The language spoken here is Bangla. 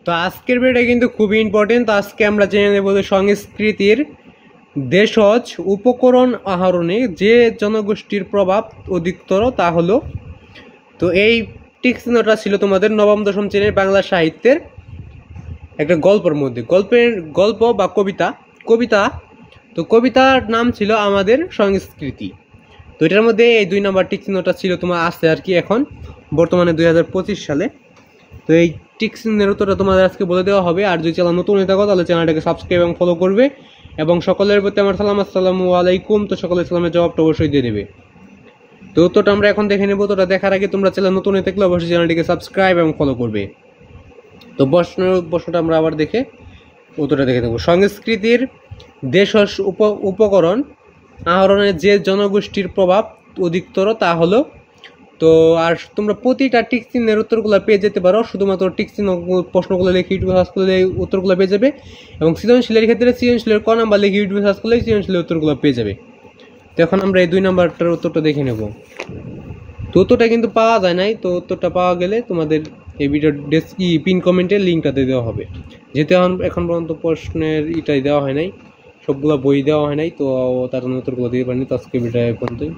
তো আজকের ভিডিওটা কিন্তু খুবই ইম্পর্টেন্ট। তো আজকে আমরা জেনে নেব যে সংস্কৃতির দেশজ উপকরণ আহরণে যে জনগোষ্ঠীর প্রভাব অধিকতর তা হলো। তো এই টিক চিহ্নটা ছিল তোমাদের নবম দশম শ্রেণীর বাংলা সাহিত্যের একটা গল্পের মধ্যে, গল্প বা কবিতা। তো কবিতার নাম ছিল আমাদের সংস্কৃতি। তো এটার মধ্যে এই 2 নম্বর টিক চিহ্নটা ছিল তোমার আছে আর কি এখন বর্তমানে 2025 সালে। তো এই টিক চিহ্নের উত্তরটা তোমাদের আজকে বলে দেওয়া হবে। আর যদি চ্যানেল নতুন হয়ে থাকো তাহলে চ্যানেলটাকে সাবস্ক্রাইব এবং ফলো করবে। এবং সকলের প্রতি আমার সালাম, আসসালামু আলাইকুম। তো সকলের সালামের জবাবটা অবশ্যই দিয়ে দেবে। তো উত্তরটা আমরা এখন দেখে নেব। তোটা দেখার আগে তোমরা চ্যানেল নতুন হয়ে থাকলে অবশ্যই চ্যানেলটিকে সাবস্ক্রাইব এবং ফলো করবে। তো প্রশ্নটা আমরা আবার দেখে উত্তরটা দেখে নেব। সংস্কৃতির দেশজ উপকরণ আহরণের যে জনগোষ্ঠীর প্রভাব অধিকতর তা হলো। তো আর তোমরা প্রতিটা টিক চিহ্নের উত্তরগুলো পেয়ে যেতে পারো, শুধুমাত্র টিক চিহ্ন প্রশ্নগুলো লিখে ইউটিউবে সার্চ করলে উত্তরগুলো পেয়ে যাবে। এবং সৃজনশীলের ক্ষেত্রে সৃজনশীলের ক নাম্বার লিখে ইউটিউবে সার্চ করলে সৃজনশীলের উত্তরগুলো পেয়ে যাবে। তো এখন আমরা এই 2 নাম্বারটার উত্তরটা দেখে নেব। তো উত্তরটা কিন্তু পাওয়া যায় নাই। তো উত্তরটা পাওয়া গেলে তোমাদের এই ভিডিওর পিন কমেন্টের লিঙ্কটাতে দেওয়া হবে। যেহেতু এখন পর্যন্ত প্রশ্নের দেওয়া হয় নাই, সবগুলো বই দেওয়া হয় নাই, তো তার জন্য উত্তরগুলো দিতে পারিনি। তো আজকে ভিডিও পর্যন্তই।